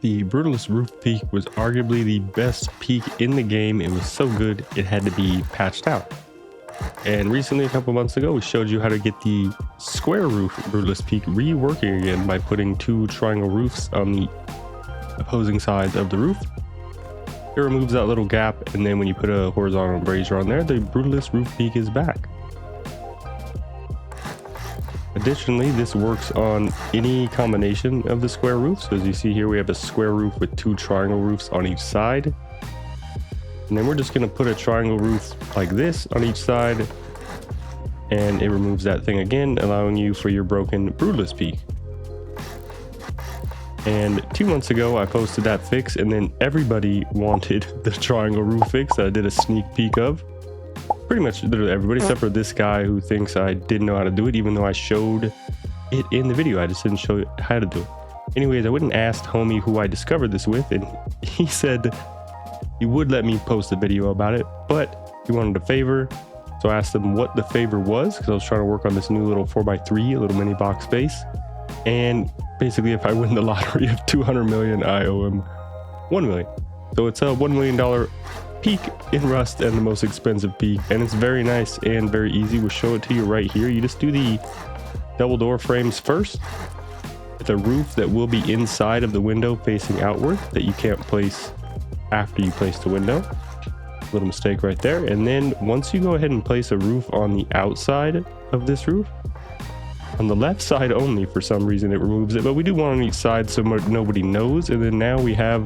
The Brutalist Roof Peak was arguably the best peak in the game. It was so good, it had to be patched out. And recently, a couple months ago, we showed you how to get the square roof Brutalist Peak reworking again by putting two triangle roofs on the opposing sides of the roof. It removes that little gap, and then when you put a horizontal brazier on there, the Brutalist Roof Peak is back. Additionally, this works on any combination of the square roofs. So as you see here, we have a square roof with two triangle roofs on each side. And then we're just going to put a triangle roof like this on each side. And it removes that thing again, allowing you for your broken Brutalist Peak. And 2 months ago, I posted that fix, and then everybody wanted the triangle roof fix that I did a sneak peek of. Pretty much literally everybody except for this guy who thinks I didn't know how to do it, even though I showed it in the video. I just didn't show you how to do it. Anyways, I went and asked homie who I discovered this with, and he said he would let me post a video about it, but he wanted a favor. So I asked him what the favor was, because I was trying to work on this new little 4x3, a little mini box space. And basically, if I win the lottery of 200 million, I owe him 1 million. So it's a $1 million peak in Rust and the most expensive peak, and it's very nice and very easy. We'll show it to you right here. You just do the double door frames first with a roof that will be inside of the window facing outward that you can't place after you place the window. Little mistake right there. And then once you go ahead and place a roof on the outside of this roof, on the left side only, for some reason it removes it, but we do one on each side so nobody knows. And then now we have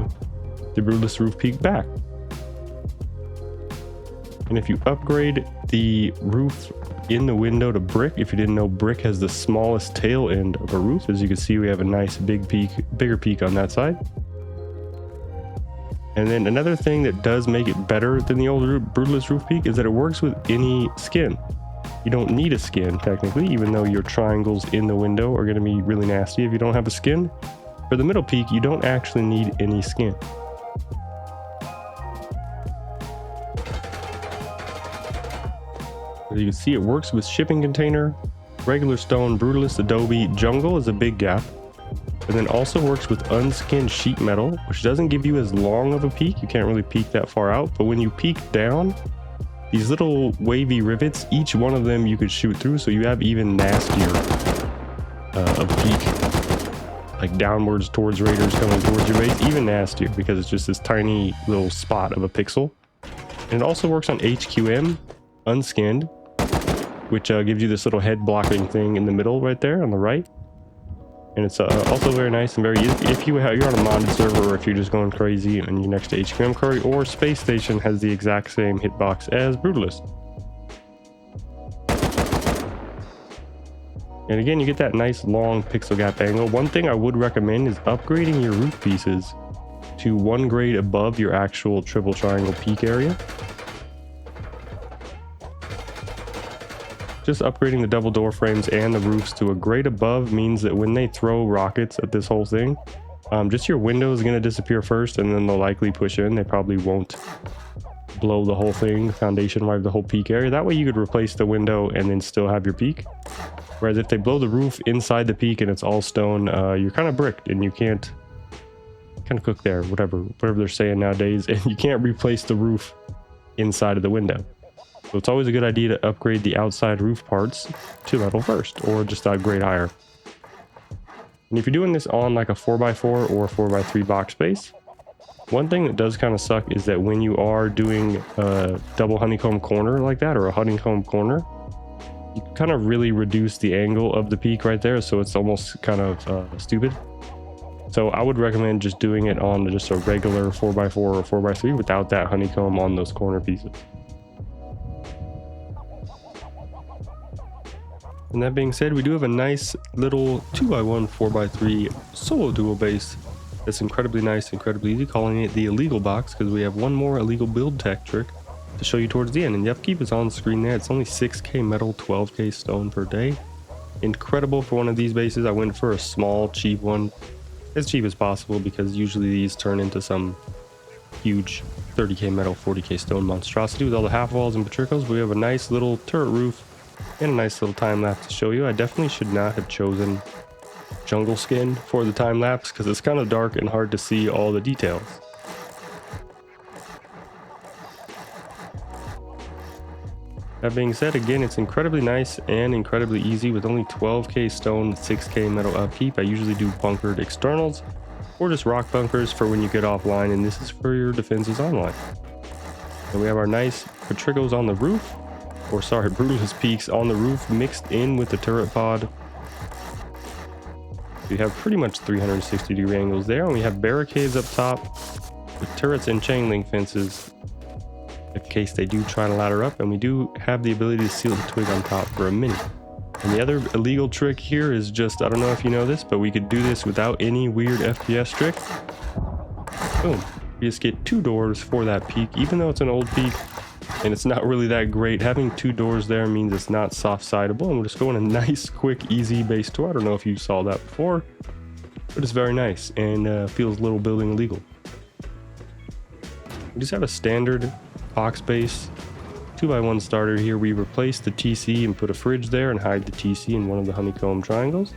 the Brutalist Roof Peak back. And if you upgrade the roof in the window to brick, if you didn't know, brick has the smallest tail end of a roof. As you can see, we have a nice bigger peak on that side. And then another thing that does make it better than the old Brutalist Roof Peak is that it works with any skin. You don't need a skin technically, even though your triangles in the window are going to be really nasty if you don't have a skin. For the middle peak, you don't actually need any skin. As you can see, it works with shipping container, regular stone, Brutalist, Adobe, jungle is a big gap. And then also works with unskinned sheet metal, which doesn't give you as long of a peak. You can't really peek that far out, but when you peek down, these little wavy rivets, each one of them you could shoot through, so you have even nastier of a peak, like downwards towards raiders coming towards your base, even nastier because it's just this tiny little spot of a pixel. And it also works on HQM, unskinned, which gives you this little head blocking thing in the middle right there on the right. And it's also very nice and very easy if you're on a modded server, or if you're just going crazy and you're next to HQM Curry, or Space Station has the exact same hitbox as Brutalist. And again, you get that nice long pixel gap angle. One thing I would recommend is upgrading your roof pieces to 1 grade above your actual triple triangle peak area. Just upgrading the double door frames and the roofs to a grade above means that when they throw rockets at this whole thing, just your window is going to disappear first, and then they'll likely push in. They probably won't blow the whole thing, foundation wipe the whole peak area. That way you could replace the window and then still have your peak. Whereas if they blow the roof inside the peak and it's all stone, you're kind of bricked and you can't kind of cook there, whatever they're saying nowadays, and you can't replace the roof inside of the window. So it's always a good idea to upgrade the outside roof parts to metal first, or just a grade higher. And if you're doing this on like a 4x4 or a 4x3 box space, one thing that does kind of suck is that when you are doing a double honeycomb corner like that, or a honeycomb corner, you kind of really reduce the angle of the peak right there, so it's almost kind of stupid. So I would recommend just doing it on just a regular 4x4 or 4x3 without that honeycomb on those corner pieces. And that being said, we do have a nice little 2x1 4x3 solo duo base that's incredibly nice, incredibly easy, calling it the illegal box, because we have one more illegal build tech trick to show you towards the end. And the upkeep is on screen there. It's only 6k metal, 12k stone per day. Incredible for one of these bases. I went for a small, cheap one, as cheap as possible, because usually these turn into some huge 30k metal, 40k stone monstrosity with all the half walls and patricos. We have a nice little turret roof and a nice little time lapse to show you. I definitely should not have chosen jungle skin for the time lapse because it's kind of dark and hard to see all the details. That being said, again, it's incredibly nice and incredibly easy with only 12k stone, 6k metal upkeep. I usually do bunkered externals or just rock bunkers for when you get offline, and this is for your defenses online. And we have our nice Petrichos on the roof, or sorry, Brutalist Peaks on the roof mixed in with the turret pod. We have pretty much 360-degree angles there, and we have barricades up top with turrets and chain link fences in case they do try to ladder up, and we do have the ability to seal the twig on top for a minute. And the other illegal trick here is just, I don't know if you know this, but we could do this without any weird FPS trick. Boom. You just get 2 doors for that peak, even though it's an old peak and it's not really that great. Having 2 doors there means it's not soft sidable, and we'll just go on a nice, quick, easy base tour. I don't know if you saw that before, but it's very nice and feels a little building illegal. We just have a standard box base 2x1 starter here. We replaced the TC and put a fridge there and hide the TC in one of the honeycomb triangles.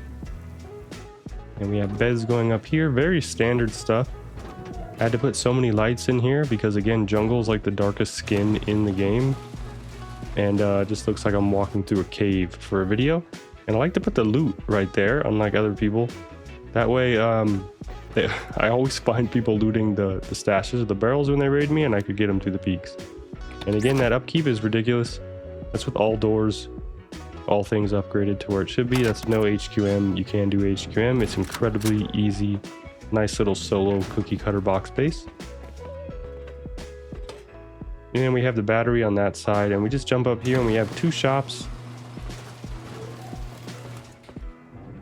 And we have beds going up here, very standard stuff. I had to put so many lights in here because, again, jungle is like the darkest skin in the game, and it just looks like I'm walking through a cave for a video. And I like to put the loot right there, unlike other people. That way I always find people looting the stashes of the barrels when they raid me, and I could get them to the peaks. And again, that upkeep is ridiculous. That's with all doors, all things upgraded to where it should be. That's no HQM. You can do HQM. It's incredibly easy. Nice little solo cookie cutter box base. And then we have the battery on that side, and we just jump up here and we have 2 shops,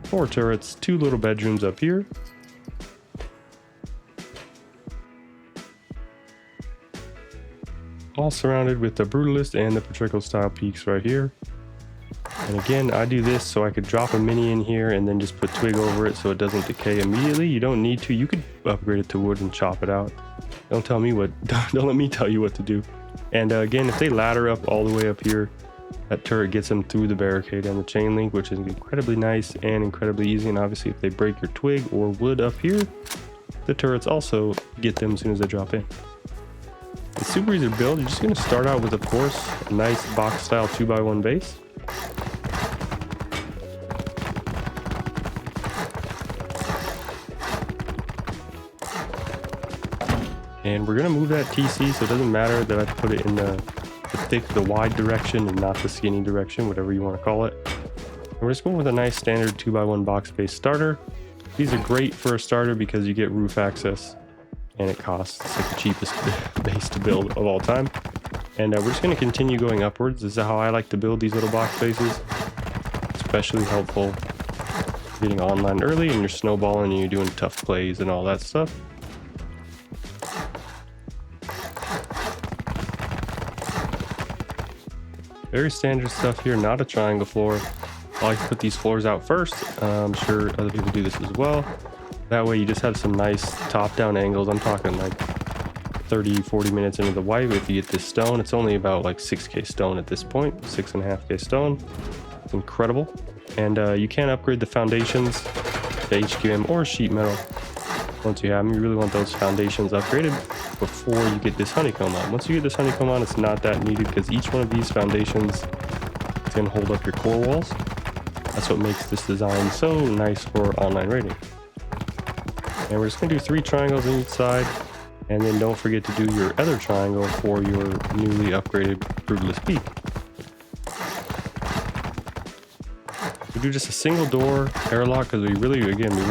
4 turrets, 2 little bedrooms up here. All surrounded with the Brutalist and the Petrichal style peaks right here. And again, I do this so I could drop a mini in here and then just put twig over it so it doesn't decay immediately. You don't need to. You could upgrade it to wood and chop it out. Don't let me tell you what to do. And again, if they ladder up all the way up here, that turret gets them through the barricade and the chain link, which is incredibly nice and incredibly easy. And obviously, if they break your twig or wood up here, the turrets also get them as soon as they drop in. It's super easy to build. You're just going to start out with, of course, a nice box style 2x1 base. And we're going to move that TC, so it doesn't matter that I put it in the wide direction and not the skinny direction, whatever you want to call it. And we're just going with a nice standard 2x1 box base starter. These are great for a starter because you get roof access, and it costs, it's like the cheapest base to build of all time. And we're just going to continue going upwards. This is how I like to build these little box bases. Especially helpful getting online early and you're snowballing and you're doing tough plays and all that stuff. Very standard stuff here, not a triangle floor. I like to put these floors out first. I'm sure other people do this as well. That way you just have some nice top-down angles. I'm talking like 30-40 minutes into the wipe. If you get this stone, it's only about like 6k stone at this point, 6.5k stone. It's incredible. And you can upgrade the foundations to HQM or sheet metal once you have them. You really want those foundations upgraded before you get this honeycomb on. Once you get this honeycomb on, it's not that needed because each one of these foundations can hold up your core walls. That's what makes this design so nice for online raiding. And we're just going to do 3 triangles on each side, and then don't forget to do your other triangle for your newly upgraded Brutalist Peak. We do just a single door airlock because we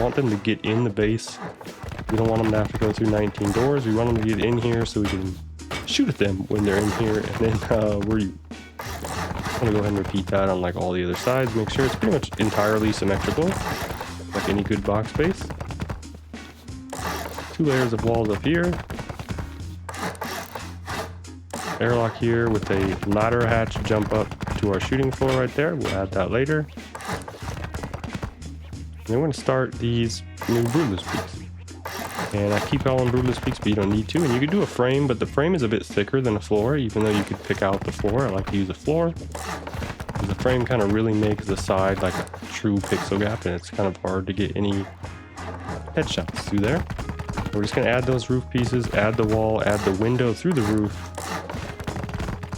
want them to get in the base. We don't want them to have to go through 19 doors. We want them to get in here so we can shoot at them when they're in here. And then I'm going to go ahead and repeat that on like all the other sides. Make sure it's pretty much entirely symmetrical, like any good box base. 2 layers of walls up here. Airlock here with a ladder hatch jump up to our shooting floor right there. We'll add that later. And then we're going to start these new Brutalist Peaks. And I keep calling Brutalist Peaks, but you don't need to. And you could do a frame, but the frame is a bit thicker than a floor, even though you could pick out the floor. I like to use a floor. The frame kind of really makes the side like a true pixel gap, and it's kind of hard to get any headshots through there. We're just going to add those roof pieces, add the wall, add the window through the roof.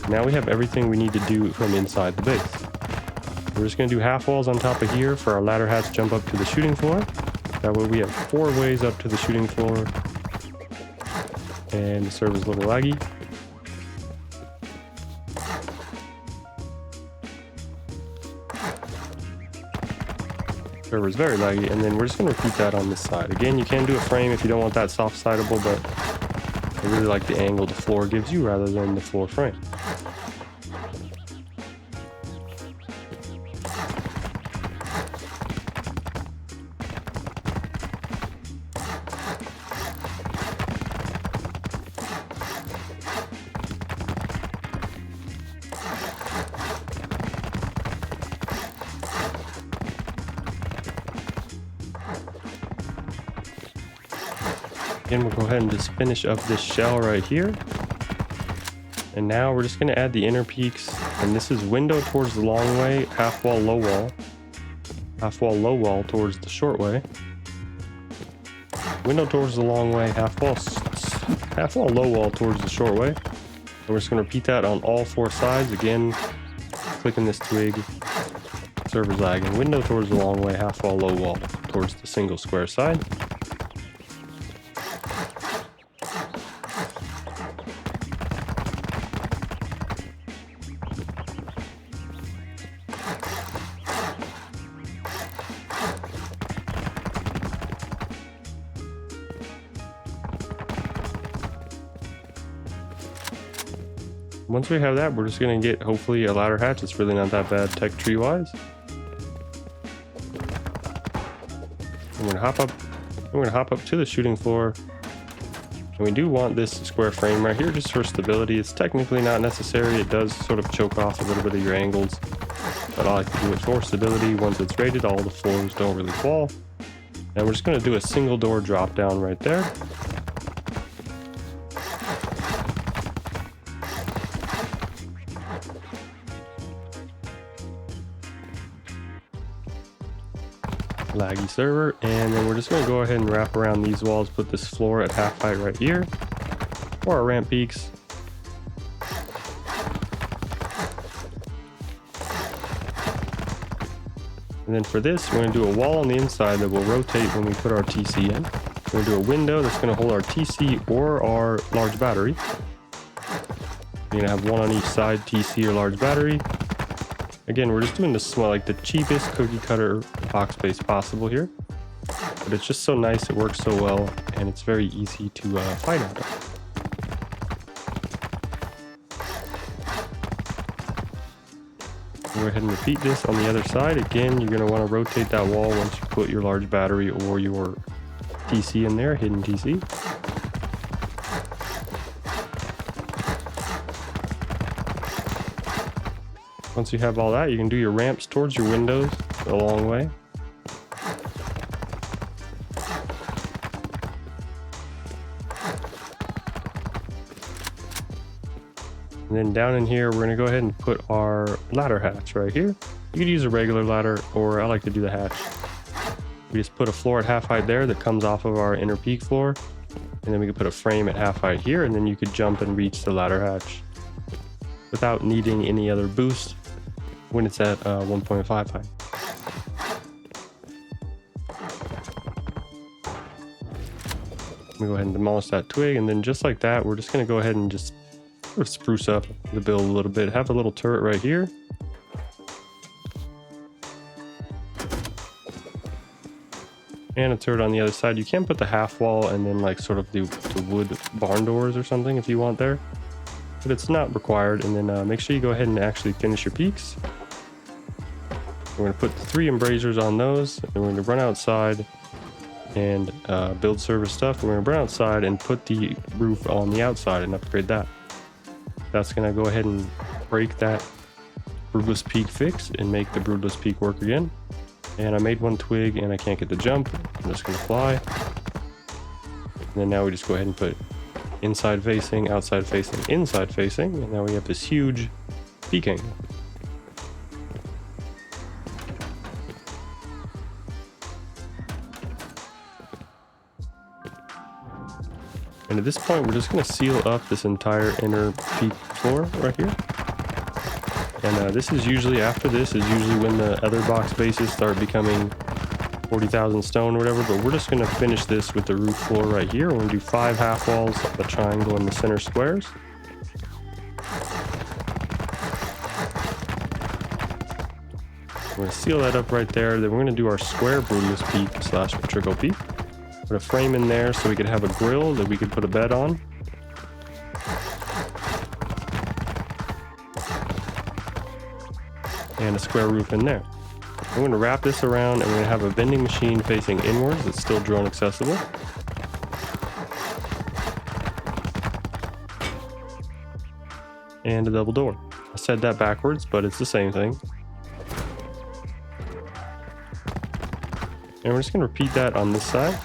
Now we have everything we need to do from inside the base. We're just going to do half walls on top of here for our ladder hatch jump up to the shooting floor. That way we have 4 ways up to the shooting floor. And the server's a little laggy. Server's very laggy, and then we're just going to repeat that on this side. Again, you can do a frame if you don't want that soft-sidable, but I really like the angle the floor gives you rather than the floor frame. Again, we'll go ahead and just finish up this shell right here. And now we're just going to add the inner peaks. And this is window towards the long way, half wall, low wall. Half wall, low wall towards the short way. Window towards the long way, half wall, low wall towards the short way. And we're just going to repeat that on all 4 sides. Again, clicking this twig, server's lagging. Window towards the long way, half wall, low wall towards the single square side. Once we have that, we're just going to get hopefully a ladder hatch. It's really not that bad tech tree wise. We're going to hop up to the shooting floor. And we do want this square frame right here just for stability. It's technically not necessary. It does sort of choke off a little bit of your angles, but I like to do it for stability. Once it's rated, all the floors don't really fall. And we're just going to do a single door drop down right there. Laggy server, and then we're just going to go ahead and wrap around these walls, put this floor at half height right here for our ramp peaks. And then for this, we're going to do a wall on the inside that will rotate when we put our TC in. We're going to do a window that's going to hold our TC or our large battery. You're going to have one on each side, TC or large battery. Again, we're just doing this like the cheapest cookie cutter box base possible here, but it's just so nice, it works so well, and it's very easy to fight out of. Go ahead and repeat this on the other side. Again, you're going to want to rotate that wall once you put your large battery or your TC in there, hidden TC. Once you have all that, you can do your ramps towards your windows a long way. And then down in here, we're going to go ahead and put our ladder hatch right here. You could use a regular ladder, or I like to do the hatch. We just put a floor at half height there that comes off of our inner peak floor. And then we could put a frame at half height here, and then you could jump and reach the ladder hatch without needing any other boost when it's at 1.5 height. Let me go ahead and demolish that twig, and then just like that, we're just going to go ahead and just sort of spruce up the build a little bit. Have a little turret right here. And a turret on the other side. You can put the half wall and then like sort of the wood barn doors or something if you want there, but it's not required. And then make sure you go ahead and actually finish your peaks. We're going to put 3 embrasures on those, and we're going to run outside and build server stuff. We're going to run outside and put the roof on the outside and upgrade that. That's going to go ahead and break that Broodless Peak fix and make the Broodless Peak work again. And I made 1 twig and I can't get the jump. I'm just going to fly. And then now we just go ahead and put inside facing, outside facing, inside facing. And now we have this huge peak angle. And at this point, we're just going to seal up this entire inner peak floor right here. And this is usually, after this is usually when the other box bases start becoming 40,000 stone or whatever, but we're just going to finish this with the roof floor right here. We're going to do 5 half walls, a triangle, and the center squares. We're going to seal that up right there. Then we're going to do our square Brutalist peak / Patrico peak. Put a frame in there so we could have a grill that we could put a bed on. And a square roof in there. I'm going to wrap this around, and we're going to have a vending machine facing inwards that's still drone accessible. And a double door. I said that backwards, but it's the same thing. And we're just going to repeat that on this side.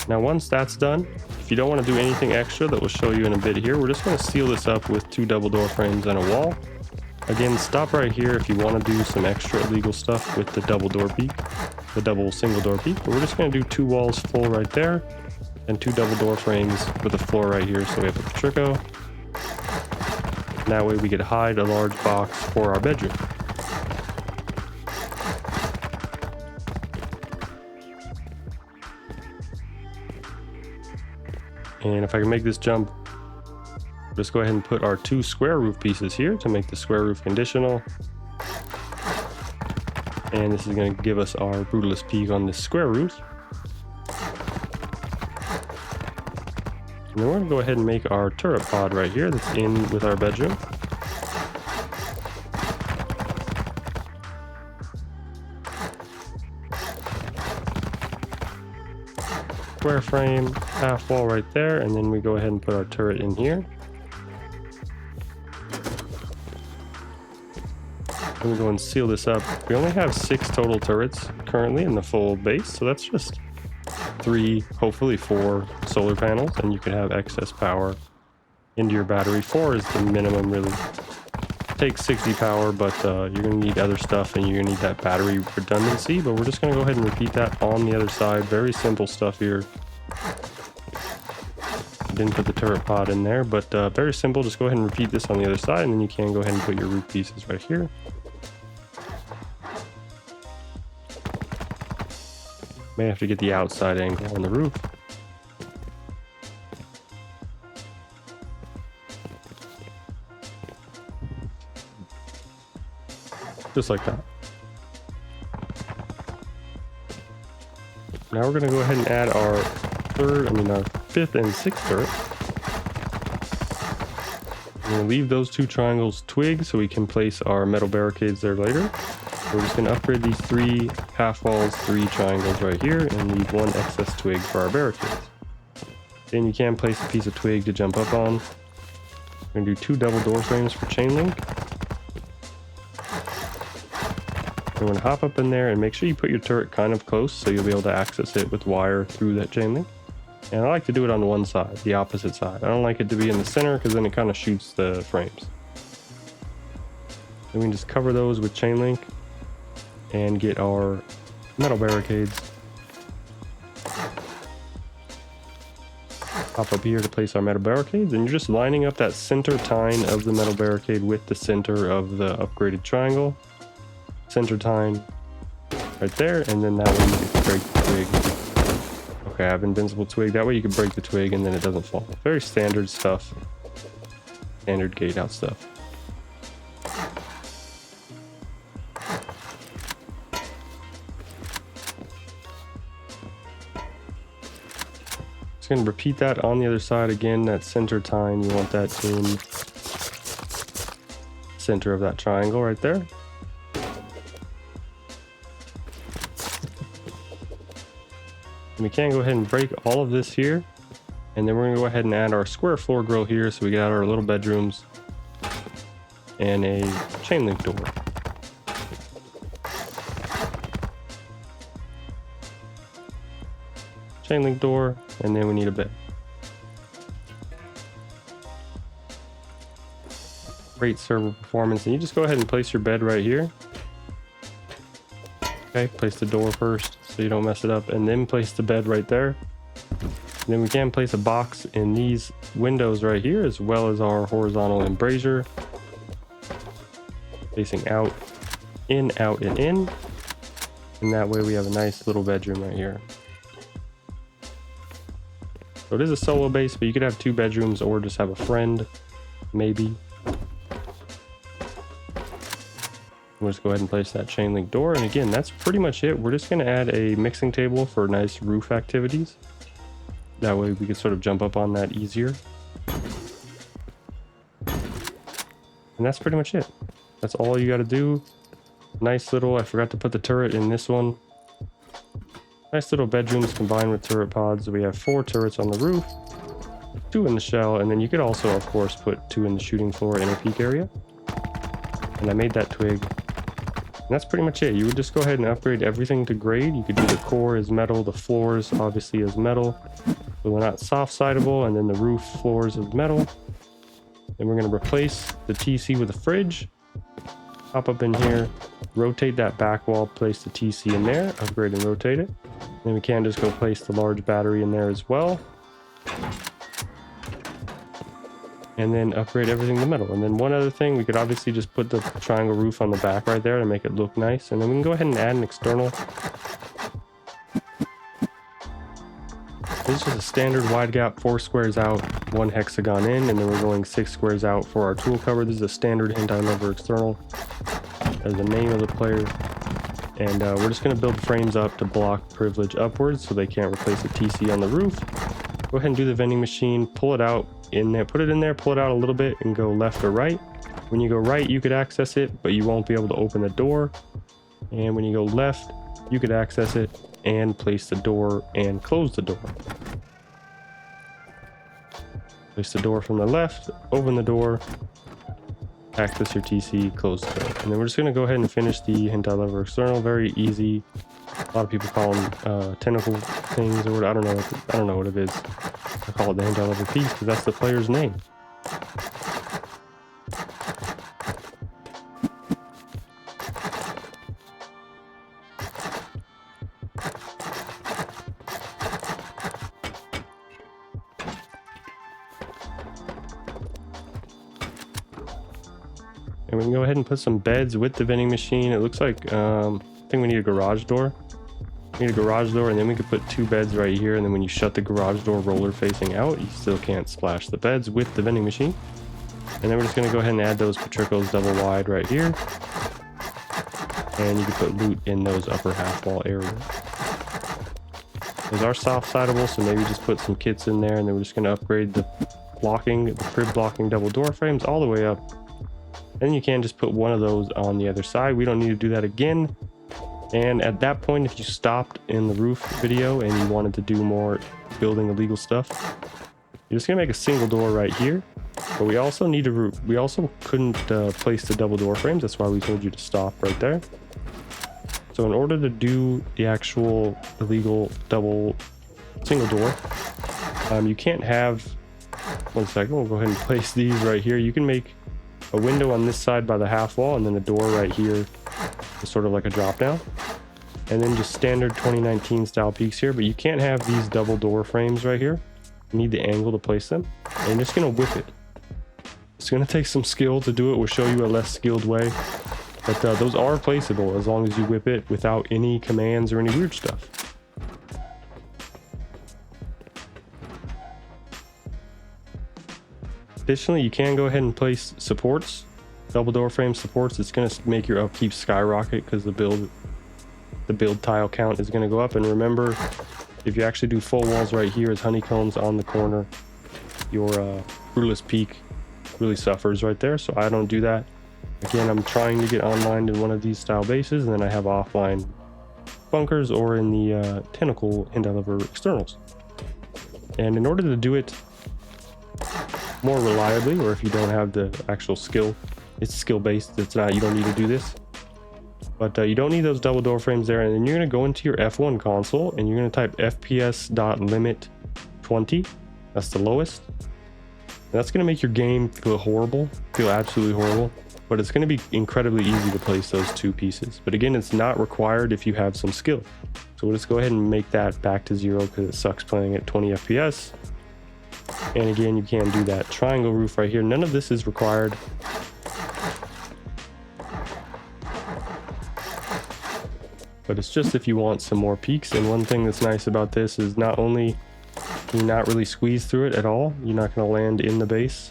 Now once that's done, if you don't want to do anything extra that we'll show you in a bit here, we're just going to seal this up with 2 double door frames and a wall. Again, stop right here if you want to do some extra illegal stuff with the double door peak, the double single door peak, but we're just going to do 2 walls full right there and 2 double door frames with a floor right here, so we have a Patrico. That way we could hide a large box for our bedroom. And if I can make this jump, just go ahead and put our 2 square roof pieces here to make the square roof conditional. And this is going to give us our Brutalist peak on this square roof. And then we're going to go ahead and make our turret pod right here that's in with our bedroom. Square frame, half wall right there, and then we go ahead and put our turret in here. Then we go and seal this up. We only have 6 total turrets currently in the full base, so that's just 3, hopefully 4 solar panels, and you can have excess power into your battery. 4 is the minimum, really. Takes 60 power, but you're going to need other stuff, and you're going to need that battery redundancy, but we're just going to go ahead and repeat that on the other side. Very simple stuff here. Didn't put the turret pod in there, but very simple. Just go ahead and repeat this on the other side, and then you can go ahead and put your roof pieces right here. May have to get the outside angle on the roof. Just like that. Now we're going to go ahead and add our our 5th and 6th turret. We're going to leave those 2 triangles twig so we can place our metal barricades there later. We're just going to upgrade these 3 half walls, 3 triangles right here, and leave 1 excess twig for our barricades. Then you can place a piece of twig to jump up on. We're going to do 2 double door frames for chain link. We're going to hop up in there and make sure you put your turret kind of close so you'll be able to access it with wire through that chain link. And I like to do it on one side, the opposite side. I don't like it to be in the center because then it kind of shoots the frames. Then we can just cover those with chain link and get our metal barricades. Hop up here to place our metal barricades, and you're just lining up that center tine of the metal barricade with the center of the upgraded triangle. Center tine right there, and then that way you can break the twig. Okay, I have invincible twig. That way you can break the twig and then it doesn't fall. Very standard stuff. Standard gate out stuff. Just going to repeat that on the other side again. That center tine, you want that in center of that triangle right there. And we can go ahead and break all of this here. And then we're going to go ahead and add our square floor grill here so we get out our little bedrooms and a chain link door. Chain link door, and then we need a bed. Great server performance. And you just go ahead and place your bed right here. Okay, place the door first so you don't mess it up, and then place the bed right there. And then we can place a box in these windows right here, as well as our horizontal embrasure facing out, in, out, and in. And that way we have a nice little bedroom right here. So it is a solo base, but you could have 2 bedrooms or just have a friend, maybe. We'll just go ahead and place that chain link door. And again, that's pretty much it. We're just going to add a mixing table for nice roof activities. That way we can sort of jump up on that easier. And that's pretty much it. That's all you got to do. Nice little, I forgot to put the turret in this one. Nice little bedrooms combined with turret pods. So we have 4 turrets on the roof, 2 in the shell, and then you could also, of course, put 2 in the shooting floor inner peak area. And I made that twig. And that's pretty much it. You would just go ahead and upgrade everything to grade. You could do the core as metal, the floors obviously as metal, so they're not soft-sidable, and then the roof floors as metal. Then we're going to replace the TC with a fridge. Hop up in here, rotate that back wall, place the TC in there, upgrade and rotate it. Then we can just go place the large battery in there as well. And then upgrade everything to metal. And then one other thing, we could obviously just put the triangle roof on the back right there to make it look nice. And then we can go ahead and add an external. This is just a standard wide gap, 4 squares out, 1 hexagon in, and then we're going 6 squares out for our tool cover. This is a standard hentai lover external as the name of the player. And we're just going to build the frames up to block privilege upwards so they can't replace the TC on the roof. Go ahead and do the vending machine, pull it out in there, put it in there, pull it out a little bit, and go left or right. When you go right, you could access it, but you won't be able to open the door. And when you go left, you could access it and place the door and close the door. Place the door from the left, open the door, access your TC, close the door. And then we're just going to go ahead and finish the hentai lover external. Very easy. A lot of people call them tentacle things, or I don't know what it is. I call it the hentai lover piece because that's the player's name. And we can go ahead and put some beds with the vending machine. It looks like, I think we need a garage door. We need a garage door, and then we could put 2 beds right here. And then when you shut the garage door roller facing out, you still can't splash the beds with the vending machine. And then we're just going to go ahead and add those patricos double wide right here. And you can put loot in those upper half wall areas. Those are soft-sidable, so maybe just put some kits in there. And then we're just going to upgrade the blocking, the crib blocking double door frames all the way up. Then you can just put one of those on the other side. We don't need to do that again. And at that point, if you stopped in the roof video and you wanted to do more building illegal stuff, you're just gonna make a single door right here. But we also need to we also couldn't place the double door frames. That's why we told you to stop right there. So in order to do the actual illegal single door, you can't have, one second, we'll go ahead and place these right here. You can make a window on this side by the half wall, and then a door right here is sort of like a drop down, and then just standard 2019 style peaks here. But you can't have these double door frames right here. You need the angle to place them, and you're just gonna whip it. It's gonna take some skill to do it. We'll show you a less skilled way, but those are placeable as long as you whip it without any commands or any weird stuff. Additionally, you can go ahead and place supports, double door frame supports. It's going to make your upkeep skyrocket because the build tile count is going to go up. And remember, if you actually do full walls right here as honeycombs on the corner, your Brutalist Peak really suffers right there. So I don't do that. Again, I'm trying to get online in one of these style bases, and then I have offline bunkers or in the tentacle hentai lover externals. And in order to do it more reliably, or if you don't have the actual skill, it's skill based, it's not, you don't need to do this, but you don't need those double door frames there. And then you're going to go into your F1 console and you're going to type fps.limit 20. That's the lowest. That's going to make your game feel horrible, feel absolutely horrible, but it's going to be incredibly easy to place those two pieces. But again, it's not required if you have some skill. So we'll just go ahead and make that back to 0 because it sucks playing at 20 FPS. And again, you can do that triangle roof right here. None of this is required. But it's just if you want some more peaks. And one thing that's nice about this is not only can you not really squeeze through it at all, you're not going to land in the base,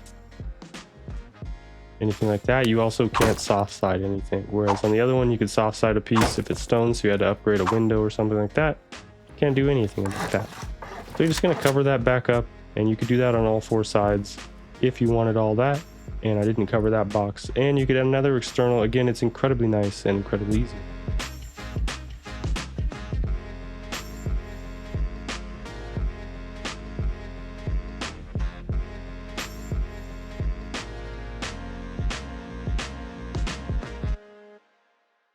anything like that. You also can't soft side anything, whereas on the other one you could soft side a piece if it's stone, so you had to upgrade a window or something like that. Can't do anything like that. So you're just going to cover that back up, and you could do that on all 4 sides if you wanted all that. And I didn't cover that box. And you could add another external. Again, it's incredibly nice and incredibly easy.